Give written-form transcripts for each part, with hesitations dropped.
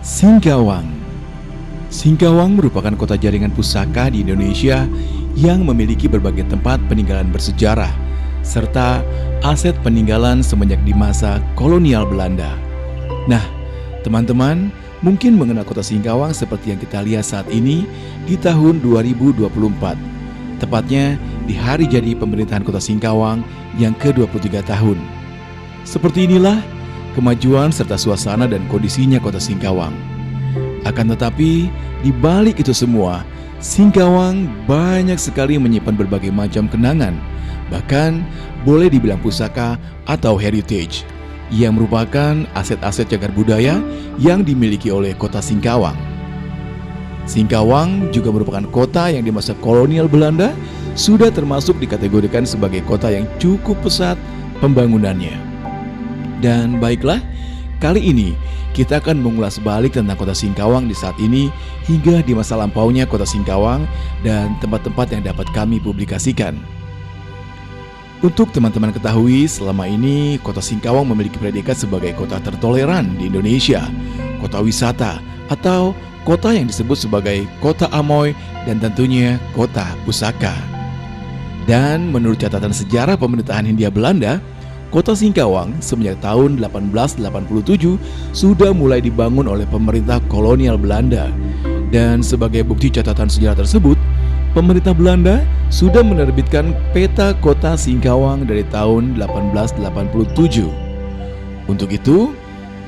Singkawang. Singkawang merupakan kota jaringan pusaka di Indonesia yang memiliki berbagai tempat peninggalan bersejarah serta aset peninggalan semenjak di masa kolonial Belanda. Nah, teman-teman mungkin mengenal kota Singkawang seperti yang kita lihat saat ini di tahun 2024. Tepatnya di hari jadi pemerintahan kota Singkawang yang ke-23 tahun. Seperti inilah kemajuan serta suasana dan kondisinya kota Singkawang. Akan tetapi, di balik itu semua, Singkawang banyak sekali menyimpan berbagai macam kenangan, bahkan boleh dibilang pusaka atau heritage, yang merupakan aset-aset cagar budaya yang dimiliki oleh kota Singkawang. Singkawang juga merupakan kota yang di masa kolonial Belanda sudah termasuk dikategorikan sebagai kota yang cukup pesat pembangunannya. Dan baiklah, kali ini kita akan mengulas balik tentang kota Singkawang di saat ini hingga di masa lampaunya kota Singkawang dan tempat-tempat yang dapat kami publikasikan. Untuk teman-teman ketahui, selama ini kota Singkawang memiliki predikat sebagai kota tertoleran di Indonesia, kota wisata, atau kota yang disebut sebagai kota Amoy dan tentunya kota pusaka. Dan menurut catatan sejarah pemerintahan Hindia Belanda, kota Singkawang semenjak tahun 1887 sudah mulai dibangun oleh pemerintah kolonial Belanda. Dan sebagai bukti catatan sejarah tersebut, pemerintah Belanda sudah menerbitkan peta kota Singkawang dari tahun 1887. Untuk itu,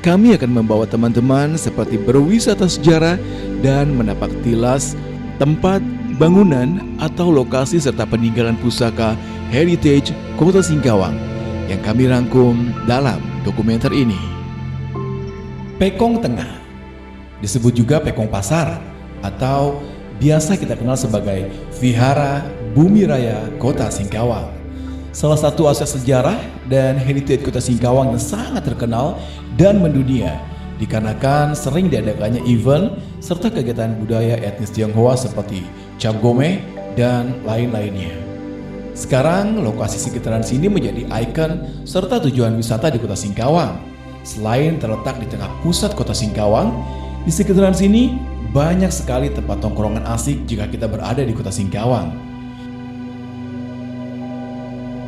kami akan membawa teman-teman seperti berwisata sejarah dan menapak tilas tempat, bangunan, atau lokasi serta peninggalan pusaka heritage kota Singkawang yang kami rangkum dalam dokumenter ini. Pekong Tengah disebut juga Pekong Pasar atau biasa kita kenal sebagai Vihara Bumi Raya Kota Singkawang. Salah satu aset sejarah dan heritage kota Singkawang yang sangat terkenal dan mendunia dikarenakan sering diadakannya event serta kegiatan budaya etnis Tionghoa seperti Cap Gomeh dan lain-lainnya. Sekarang lokasi sekitaran sini menjadi ikon serta tujuan wisata di kota Singkawang. Selain terletak di tengah pusat kota Singkawang, di sekitaran sini banyak sekali tempat tongkrongan asik jika kita berada di kota Singkawang.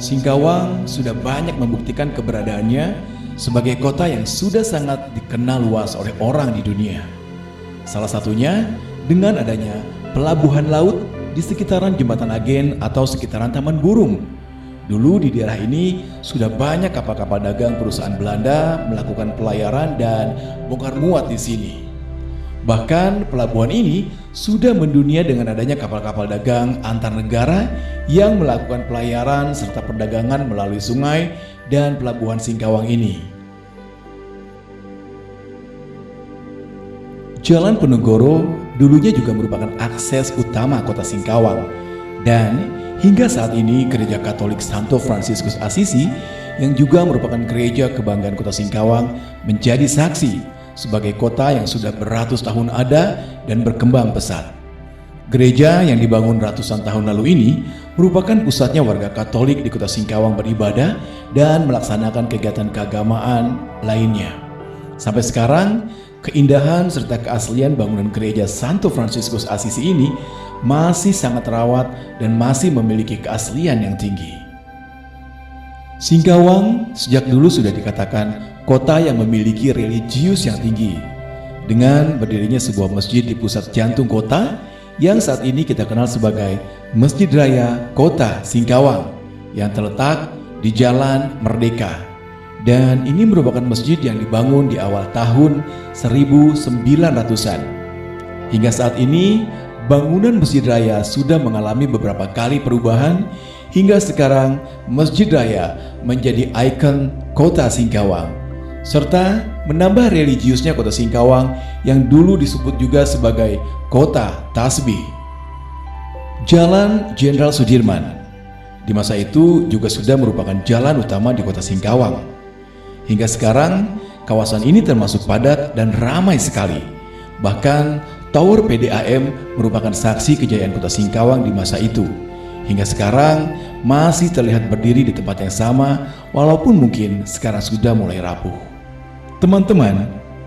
Singkawang sudah banyak membuktikan keberadaannya sebagai kota yang sudah sangat dikenal luas oleh orang di dunia. Salah satunya dengan adanya pelabuhan laut di sekitaran Jembatan Agen atau sekitaran Taman Burung. Dulu di daerah ini sudah banyak kapal-kapal dagang perusahaan Belanda melakukan pelayaran dan bongkar muat di sini. Bahkan pelabuhan ini sudah mendunia dengan adanya kapal-kapal dagang antar negara yang melakukan pelayaran serta perdagangan melalui sungai dan pelabuhan Singkawang ini. Jalan Penogoro dulunya juga merupakan akses utama kota Singkawang, dan hingga saat ini Gereja Katolik Santo Fransiskus Assisi yang juga merupakan gereja kebanggaan kota Singkawang menjadi saksi sebagai kota yang sudah beratus tahun ada dan berkembang pesat. Gereja yang dibangun ratusan tahun lalu ini merupakan pusatnya warga Katolik di kota Singkawang beribadah dan melaksanakan kegiatan keagamaan lainnya. Sampai sekarang, keindahan serta keaslian bangunan gereja Santo Fransiskus Assisi ini masih sangat terawat dan masih memiliki keaslian yang tinggi. Singkawang sejak dulu sudah dikatakan kota yang memiliki religius yang tinggi, dengan berdirinya sebuah masjid di pusat jantung kota yang saat ini kita kenal sebagai Masjid Raya Kota Singkawang yang terletak di Jalan Merdeka. Dan ini merupakan masjid yang dibangun di awal tahun 1900-an. Hingga saat ini, bangunan Masjid Raya sudah mengalami beberapa kali perubahan hingga sekarang Masjid Raya menjadi ikon kota Singkawang, serta menambah religiusnya kota Singkawang yang dulu disebut juga sebagai kota tasbih. Jalan Jenderal Sudirman di masa itu juga sudah merupakan jalan utama di kota Singkawang. Hingga sekarang, kawasan ini termasuk padat dan ramai sekali. Bahkan, Tower PDAM merupakan saksi kejayaan kota Singkawang di masa itu. Hingga sekarang, masih terlihat berdiri di tempat yang sama, walaupun mungkin sekarang sudah mulai rapuh. Teman-teman,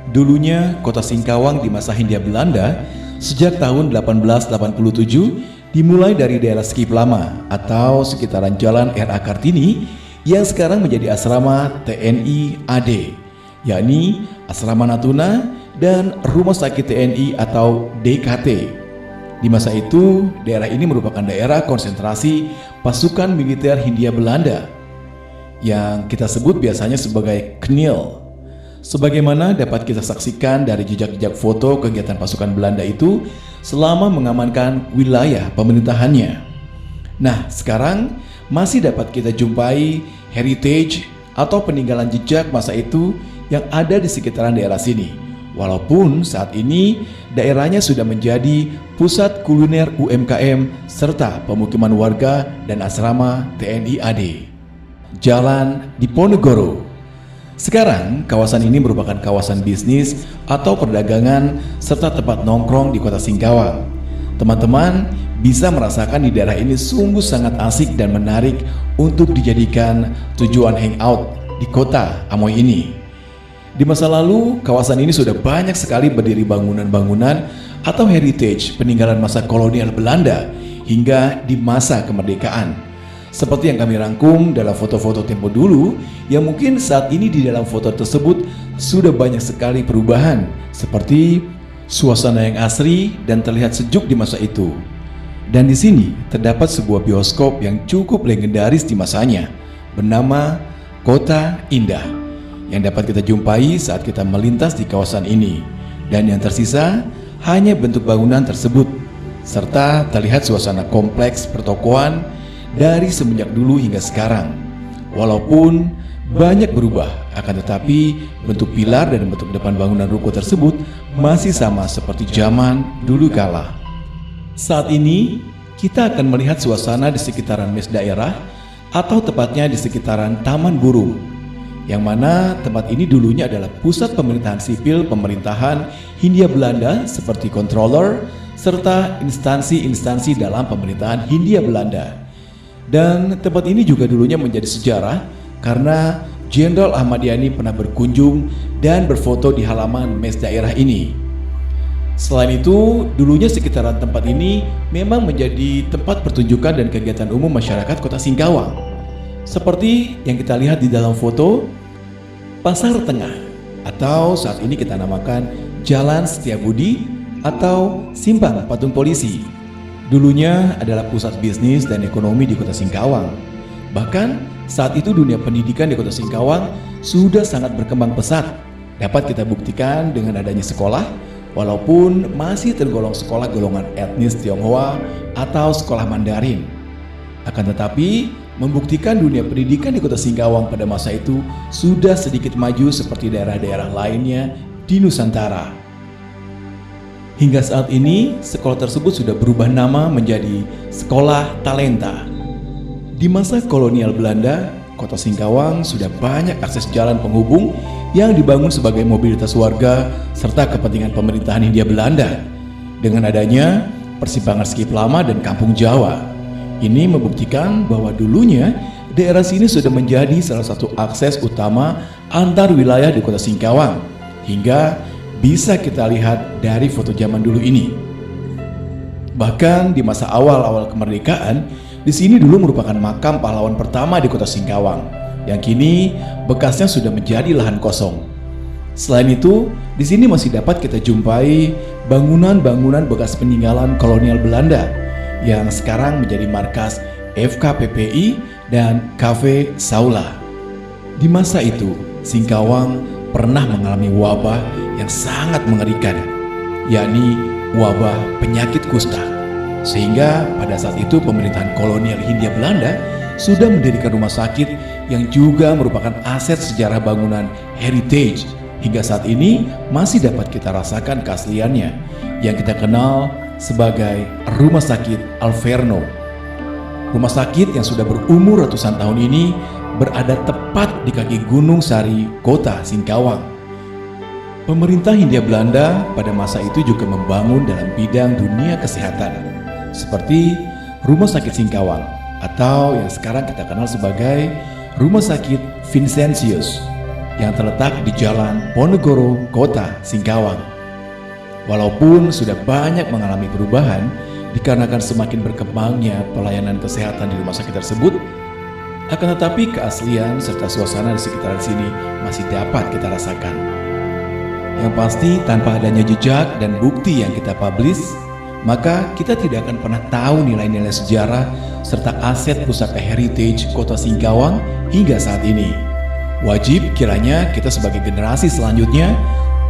Dulunya kota Singkawang di masa Hindia Belanda sejak tahun 1887 dimulai dari daerah Skip Lama atau sekitaran Jalan R.A. Kartini yang sekarang menjadi asrama TNI AD, yakni Asrama Natuna dan Rumah Sakit TNI atau DKT. Di masa itu, daerah ini merupakan daerah konsentrasi pasukan militer Hindia Belanda yang kita sebut biasanya sebagai KNIL. Sebagaimana dapat kita saksikan dari jejak-jejak foto kegiatan pasukan Belanda itu selama mengamankan wilayah pemerintahannya. Nah, sekarang masih dapat kita jumpai heritage atau peninggalan jejak masa itu yang ada di sekitaran daerah sini. Walaupun saat ini daerahnya sudah menjadi pusat kuliner UMKM serta pemukiman warga dan asrama TNI AD. Jalan Diponegoro. Sekarang kawasan ini merupakan kawasan bisnis atau perdagangan serta tempat nongkrong di kota Singkawang. Teman-teman bisa merasakan di daerah ini sungguh sangat asik dan menarik untuk dijadikan tujuan hangout di kota Amoy ini. Di masa lalu, kawasan ini sudah banyak sekali berdiri bangunan-bangunan atau heritage peninggalan masa kolonial Belanda hingga di masa kemerdekaan. Seperti yang kami rangkum dalam foto-foto tempo dulu, yang mungkin saat ini di dalam foto tersebut sudah banyak sekali perubahan, seperti suasana yang asri dan terlihat sejuk di masa itu. Dan di sini terdapat sebuah bioskop yang cukup legendaris di masanya, bernama Kota Indah, yang dapat kita jumpai saat kita melintas di kawasan ini. Dan yang tersisa hanya bentuk bangunan tersebut, serta terlihat suasana kompleks pertokoan dari semenjak dulu hingga sekarang. Walaupun banyak berubah, akan tetapi bentuk pilar dan bentuk depan bangunan ruko tersebut masih sama seperti zaman dulu kala. Saat ini kita akan melihat suasana di sekitaran mes daerah atau tepatnya di sekitaran Taman Burung, yang mana tempat ini dulunya adalah pusat pemerintahan sipil pemerintahan Hindia Belanda seperti controller serta instansi-instansi dalam pemerintahan Hindia Belanda. Dan tempat ini juga dulunya menjadi sejarah karena Jenderal Ahmad Yani pernah berkunjung dan berfoto di halaman mes daerah ini. Selain itu, dulunya sekitaran tempat ini memang menjadi tempat pertunjukan dan kegiatan umum masyarakat kota Singkawang. Seperti yang kita lihat di dalam foto, Pasar Tengah atau saat ini kita namakan Jalan Setiabudi atau Simpang Patung Polisi dulunya adalah pusat bisnis dan ekonomi di kota Singkawang. Bahkan saat itu dunia pendidikan di kota Singkawang sudah sangat berkembang pesat. Dapat kita buktikan dengan adanya sekolah, walaupun masih tergolong sekolah golongan etnis Tionghoa atau sekolah Mandarin. Akan tetapi membuktikan dunia pendidikan di kota Singkawang pada masa itu sudah sedikit maju seperti daerah-daerah lainnya di Nusantara. Hingga saat ini, sekolah tersebut sudah berubah nama menjadi Sekolah Talenta. Di masa kolonial Belanda, kota Singkawang sudah banyak akses jalan penghubung yang dibangun sebagai mobilitas warga serta kepentingan pemerintahan Hindia Belanda. Dengan adanya persimpangan Skip Lama dan Kampung Jawa, ini membuktikan bahwa dulunya daerah sini sudah menjadi salah satu akses utama antar wilayah di kota Singkawang, hingga bisa kita lihat dari foto zaman dulu ini. Bahkan di masa awal-awal kemerdekaan, di sini dulu merupakan makam pahlawan pertama di kota Singkawang, yang kini bekasnya sudah menjadi lahan kosong. Selain itu, di sini masih dapat kita jumpai bangunan-bangunan bekas peninggalan kolonial Belanda yang sekarang menjadi markas FKPPI dan Cafe Saula. Di masa itu, Singkawang pernah mengalami wabah yang sangat mengerikan, yakni wabah penyakit kusta. Sehingga pada saat itu pemerintahan kolonial Hindia Belanda sudah mendirikan rumah sakit yang juga merupakan aset sejarah bangunan heritage. Hingga saat ini masih dapat kita rasakan keasliannya, yang kita kenal sebagai Rumah Sakit Alverno. Rumah sakit yang sudah berumur ratusan tahun ini berada tepat di kaki Gunung Sari, kota Singkawang. Pemerintah Hindia Belanda pada masa itu juga membangun dalam bidang dunia kesehatan, seperti Rumah Sakit Singkawang atau yang sekarang kita kenal sebagai Rumah Sakit Vincentius, yang terletak di Jalan Ponegoro, Kota Singkawang. Walaupun sudah banyak mengalami perubahan dikarenakan semakin berkembangnya pelayanan kesehatan di rumah sakit tersebut, akan tetapi keaslian serta suasana di sekitaran sini masih dapat kita rasakan. Yang pasti tanpa adanya jejak dan bukti yang kita publish, maka kita tidak akan pernah tahu nilai-nilai sejarah serta aset pusaka heritage Kota Singkawang hingga saat ini. Wajib kiranya kita sebagai generasi selanjutnya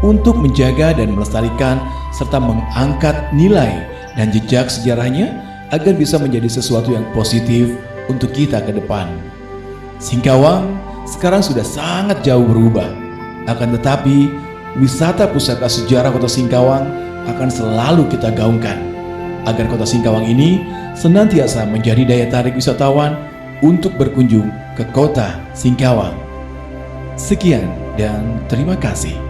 untuk menjaga dan melestarikan serta mengangkat nilai dan jejak sejarahnya agar bisa menjadi sesuatu yang positif untuk kita ke depan. Singkawang sekarang sudah sangat jauh berubah. Akan tetapi, wisata pusaka sejarah Kota Singkawang akan selalu kita gaungkan agar Kota Singkawang ini senantiasa menjadi daya tarik wisatawan untuk berkunjung ke Kota Singkawang. Sekian dan terima kasih.